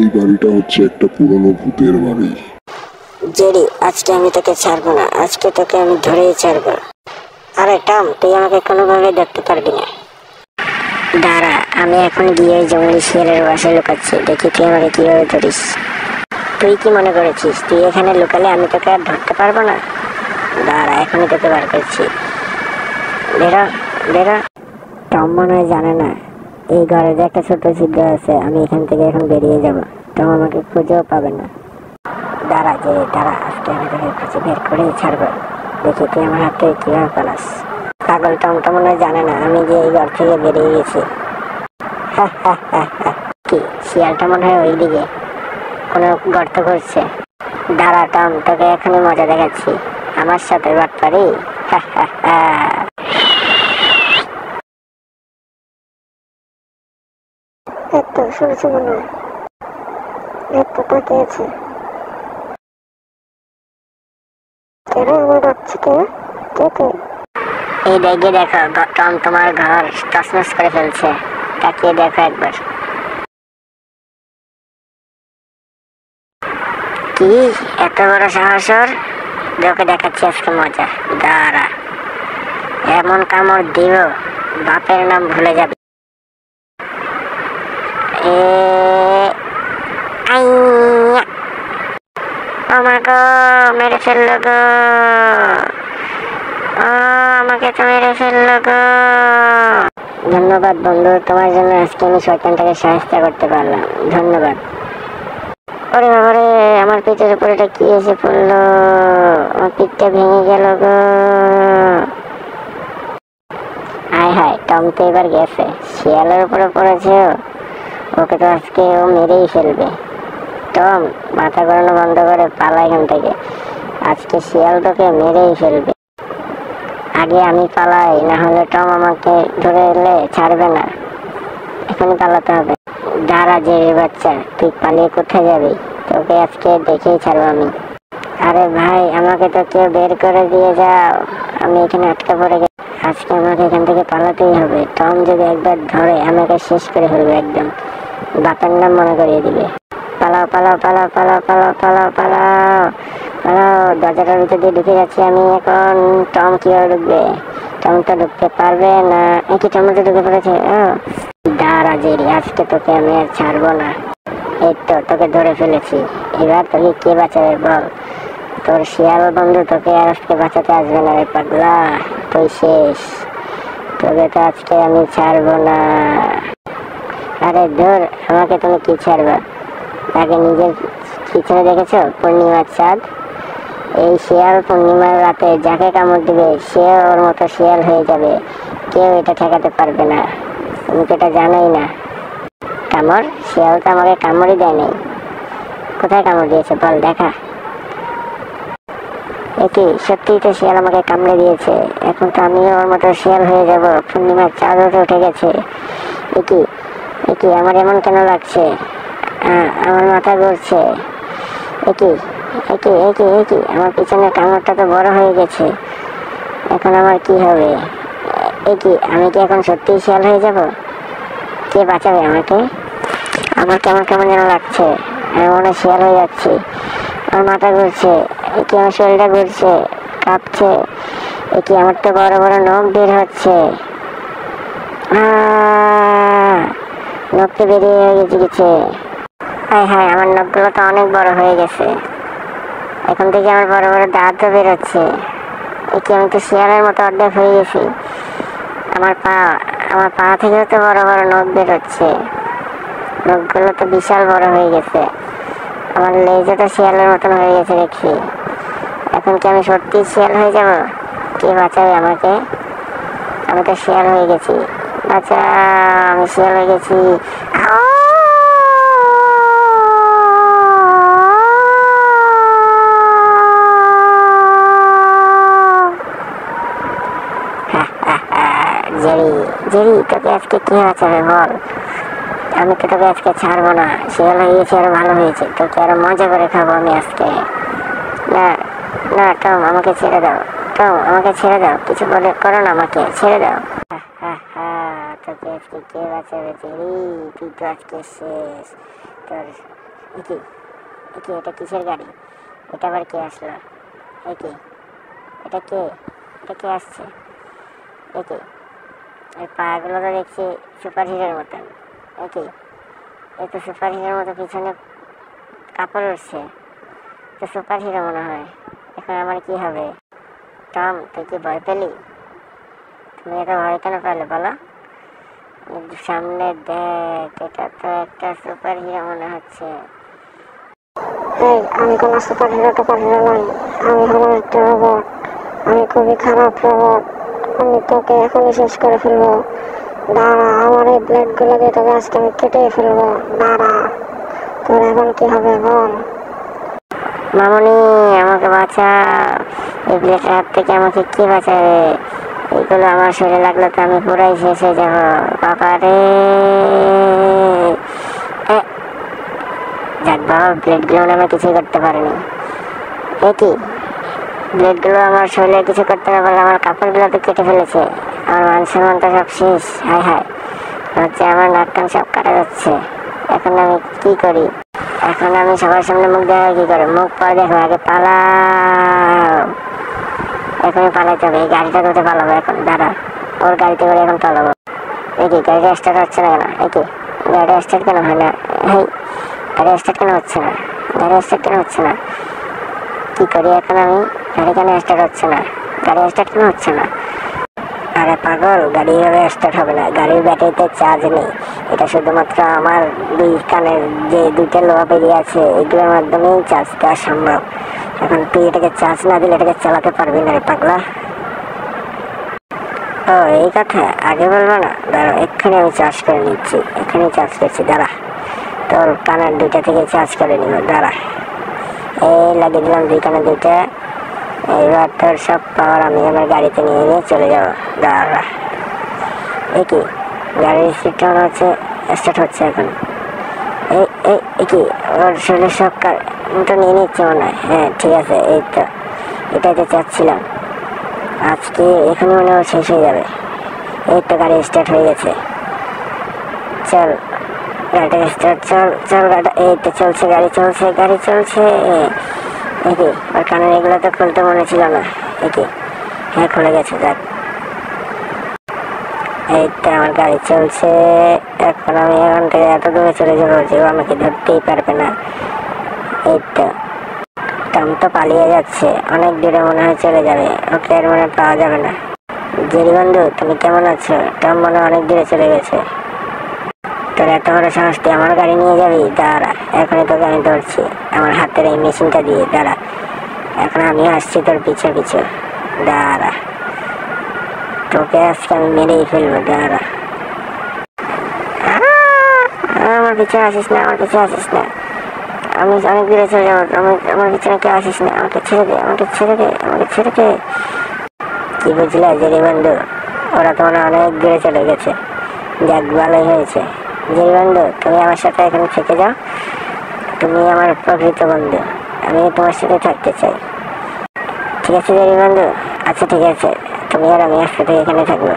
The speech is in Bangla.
এই বাড়িটা হচ্ছে একটা পুরনো ভূতের বাড়ি। জেরি, আজকে আমি তোকে ছাড়বো না, আজকে তোকে আমি ধরেই ছাড়বো। আরে টম, তুই আমাকে কোনোভাবে দেখতে পারবি না। দাঁড়া, আমি এখন গিয়ে জঙ্গলি শিয়ালের বাসায় লুকাচ্ছি, দেখি তুই আমাকে কিভাবে ধরিস। তুই কি মনে করেছিস তুই এখানে লুকালে আমি তোকে আর ধরতে পারবো না? দাঁড়া, এখনই তোকে বার করছি। বেরো, বেরো। টম মনে হয় জানে না এই ঘরে যে একটা ছোট ছিদ্র আছে, আমি এখান থেকে এখন বেরিয়ে যাব। টম আমাকে খুঁজেও পাবে না। দাঁড়া যে, দাঁড়া, আজকে আমি তোকে খুঁজে বের করেই ছাড়বো, দেখি তুই আমার হাত থেকে কিভাবে পালাস। পাগল টমটা মনে হয় জানে না আমি যে এই ঘর থেকে বেরিয়ে গেছি। কি, শিয়ালটা মনে হয় ওইদিকে কোনো গর্ত করছে। দাঁড়া টম, তোকে এখনই মজা দেখাচ্ছি, আমার সাথে বাটপারি। এত শুনছি মনে হয়, এত তাকে আছে। কেন আমার ডাকছে? কে কে কে? এই দেখে দেখো, টম তোমার ঘর তছনছ করে ফেলছে, তাকিয়ে দেখো একবার। কি এত বড় সাহস ওর! ওকে দেখাচ্ছি আজকে মজা। দাঁড়া, এমন কামড় দিব বাপের নাম ভুলে যাবে। আমাকে মেরে ফেললো গো, আমাকে তো মেরে ফেললো গো। ধন্যবাদ বন্ধু, তোমার জন্য আজকে আমি শয়তানটাকে সাহায্য করতে পারলাম, ধন্যবাদ। ওরে বাবারে, আমার পিঠের উপরে এটা কি এসে পড়লো, আমার পিঠটা ভেঙে গেল গো। হায় হায়, টম তো এবার গেছে, শিয়ালের উপরে পড়েছে। ওকে তো আজকে ও মেরেই ফেলবে। টম, মাথা ঘোরানো বন্ধ করে পালা এখান থেকে, আজকে শিয়াল তোকে মেরেই ফেলবে। আগে আমি পালাই, না হলে টম আমাকে ধরে এলে ছাড়বে না, এখনই পালাতে হবে। দাঁড়া যে বাচ্চা, তুই পালিয়ে কোথায় যাবি? তোকে আজকে দেখেই ছাড়বো আমি। আরে ভাই, আমাকে তো কেউ বের করে দিয়ে যাও, আমি এখানে আটকে পড়ে গেছি। আজকে আমাকে এখান থেকে পালাতেই হবে, টম যদি একবার ধরে আমাকে শেষ করে ফেলবে, একদম বাপের নাম মনে করিয়ে দিবে। পালাও পালাও পালাও পালাও পালাও পালাও পালাও পালাও, দরজাটার ভিতর দিয়ে ঢুকে যাচ্ছি আমি এখন। টম কিভাবে ঢুকবে? টম তো ঢুকতে পারবে না। একই টম তো ঢুকে পড়েছে। দাঁড়া জেরি, আজকে তোকে আমি আর ছাড়বো না। এই তো তোকে ধরে ফেলেছি, এবার তোকে কে বাঁচাবে বল? তোর শিয়াল বন্ধু তোকে আর আজকে বাঁচাতে আসবে না রে পাগলা, তুই শেষ, তোকে তো আজকে আমি ছাড়বো না। আরে ধর, আমাকে তুমি কি ছাড়বা? তাকে নিজের পিছনে দেখেছো পূর্ণিমার চাঁদ? এই শিয়াল পূর্ণিমার রাতে যাকে কামড় দিবে সে ওর মতো শিয়াল হয়ে যাবে, কেউ এটা ঠেকাতে পারবে না। তুমি তো এটা জানোই না। কামড়? শিয়াল তো আমাকে কামড়ই দেয় নাই। কোথায় কামড় দিয়েছে বল, দেখা। একই সত্যিই তো শিয়াল আমাকে কামড়ে দিয়েছে, এখন তো আমিও ওর মতো শিয়াল হয়ে যাব, পূর্ণিমার চাঁদও তো উঠে গেছে। একই একই আমার এমন কেন লাগছে? আমার মাথা ঘুরছে। একই একই একই একই আমার পিছনের কামড়টা তো বড় হয়ে গেছে, এখন আমার কি হবে? একই আমি কি এখন সত্যিই শিয়াল হয়ে যাব? কে বাঁচাবে আমাকে? আমার কেমন কেমন যেন লাগছে, আমি মনে হয় শিয়াল হয়ে যাচ্ছি। আমার মাথা ঘুরছে, একই আমার শরীরটা ঘুরছে, কাঁপছে। একই আমার তো বড় বড় নখ বের হচ্ছে, নখ তো বেরিয়ে গেছে। হায় হায়, আমার নখগুলো তো অনেক বড় হয়ে গেছে, এখন থেকে আমার বড় বড় দাঁতও বেরোচ্ছে। একে আমি তো শিয়ালের মতো অর্ধেক হয়ে গেছি। আমার পা থেকেও তো বড় বড় নখ বেরোচ্ছে, নখগুলো তো বিশাল বড় হয়ে গেছে। আমার লেজও তো শিয়ালের মতন হয়ে গেছে দেখছি। এখন কি আমি সত্যি শিয়াল হয়ে যাব? কে বাঁচাবে আমাকে? আমি তো শিয়াল হয়ে গেছি, বাঁচা, আমি শিয়াল হয়ে গেছি। জেরি জেরি, তোকে আজকে কে বাঁচাবে বল? আমি তো তোকে আজকে ছাড়বো না, শিয়াল হয়ে গেছি আরো ভালো হয়েছে, তোকে আরো মজা করে খাবো আমি আজকে। না না টম, আমাকে ছেড়ে দাও, টম আমাকে ছেড়ে দাও, কিছু বলে করো না, আমাকে ছেড়ে দাও। তোকে আজকে কে বাঁচাবে জেরি? তুই তো আজকে শেষ, তোর একি একি এটা কিসের গাড়ি? এটা আবার কে আসলো? একি এটা কে? এটা কে আসছে? একি এই পাগুলো তো দেখছি সুপার হিরোর মতন। একি এই তো সুপার হিরোর মতো পিছনে কাপড় উঠছে, তো সুপার হিরো মনে হয়। এখন আমার কি হবে? টম, তুই কি ভয় পেলি? তুমি এত ভয় কেন পেলে বলো? সামনে দেখ, এটা তো একটা সুপার হিরো মনে হচ্ছে। এই, আমি কোনো সুপার হিরো টুপার হিরো নই, আমি হলাম একটা রোবট। আমি খুবই খারাপ রোবট, আমি তোকে এখনই শেষ করে ফেলবো। দাঁড়া, আমার এই ব্লেড গুলো দিয়ে তোকে আজকে আমি কেটে ফেলবো। দাঁড়া, তোর এখন কি হবে বল? মামনি, আমাকে বাঁচা, এই ব্লেডের হাত থেকে আমাকে কে বাঁচাবে? এইগুলো আমার শরীরে লাগলে তো আমি পুরাই শেষ হয়ে যাবো। বাবা রে! যাক বাবা, ব্লেডগুলো আমার কিছুই করতে পারেনি। এ কি, ব্লেডগুলো আমার শরীরে কিছু করতে না পারলে আমার কাপড়গুলো তো কেটে ফেলেছে। আমার মান সম্মানটা সব শেষ। হায় হায়, হচ্ছে আমার নাক কান সব কাটা যাচ্ছে। এখন আমি কি করি? এখন আমি সবার সামনে মুখ দেখা কি করে? মুখ পরে দেখো, আগে পালাও। এখনই পালাইতে হবে, এই গাড়িটা করতে পালাবো এখন। দাঁড়া, ওর গাড়িতে করে এখন পালাবো। দেখি গাড়িটা স্টার্ট হচ্ছে না কেন? দেখি গাড়িটা স্টার্ট কেন হয় না? হেই, গাড়ি স্টার্ট কেন হচ্ছে না? গাড়ি স্টার্ট কেন হচ্ছে না? কি করি এখন আমি? গাড়ি কেন স্টার্ট হচ্ছে না? গাড়ি স্টার্ট কেন হচ্ছে না? আরে পাগল, গাড়ি এভাবে স্টার্ট হবে না, গাড়ির ব্যাটারিতে চার্জ নেই। এটা শুধুমাত্র আমার দুই কানের যে দুইটা লোহা বেরিয়ে আছে, এগুলোর মাধ্যমেই চার্জ দেওয়া সম্ভব। এখন তুই এটাকে চার্জ না দিলে এটাকে চালাতে পারবি না রে পাগলা। ও, এই কথা আগে বলবো না? দাঁড়া, এক্ষুনি আমি চার্জ করে নিচ্ছি, এক্ষুনি চার্জ করছি। দাঁড়া, তোর কানের দুইটা থেকে চার্জ করে নিব। দাঁড়া, এই লাগিয়ে দিলাম দুই কানে দুইটা। এইবার তোর সব পাওয়ার আমি আমার গাড়িতে নিয়ে চলে যাবো। দাঁড়া, এ কি, গাড়ির স্পিডটা মনে হচ্ছে স্টার্ট হচ্ছে এখন। এই কি, ওর শরীরের সব তো নিয়ে নিচ্ছে মনে হয়। হ্যাঁ ঠিক আছে, এই তো এটাই তো চাচ্ছিলাম। আজকে এখানে মনে হয় শেষ হয়ে যাবে। এই তো গাড়ি স্টার্ট হয়ে গেছে। চল গাড়িটা স্টার্ট, চল চল গাড়িটা, এই তো চলছে, গাড়ি চলছে, গাড়ি চলছে। দেখি ওর কানের এগুলো তো খুলতে মনে ছিল না। দেখি, হ্যাঁ খুলে গেছে। যাক, এই তো আমার গাড়ি চলছে। এখন আমি এখান থেকে এত দূরে চলে যাবো যে ও আমাকে ধরতেই পারবে না। এই তো টম তো পালিয়ে যাচ্ছে, অনেক দূরে মনে হয় চলে যাবে, ওকে আর মনে পাওয়া যাবে না। জেরি বন্ধু, তুমি কেমন আছো? টম মনে অনেক দূরে চলে গেছে। তোর এত বড় সাহস, তুই আমার গাড়ি নিয়ে যাবি? দাঁড়া, এখনই তোকে আমি ধরছি আমার হাতের এই মেশিনটা দিয়ে। দাঁড়া, এখন আমি আসছি তোর পিছু পিছু। দাঁড়া, তোকে আজকে আমি মেরেই ফেলবো। দাঁড়া, আমার পিছনে আসিস না, আমার পিছনে আসিস না, আমি অনেক দূরে চলে যাবো। আমার পিছনে কেউ আসিস না, আমাকে ছেড়ে দে, আমাকে ছেড়ে দে, আমাকে ছেড়ে দে। কি বুঝলে জেরি বন্ধু? ওরা তো মনে অনেক দূরে চলে গেছে। যাক, ভালোই হয়েছে। জেরি বন্ধু, তুমি আমার সাথে এখানে থেকে যাও, তুমি আমার প্রকৃত বন্ধু, আমি তোমার সাথে থাকতে চাই। ঠিক আছে জেরি বন্ধু? আচ্ছা ঠিক আছে, তুমি আর আমি একসাথে এখানে থাকবো।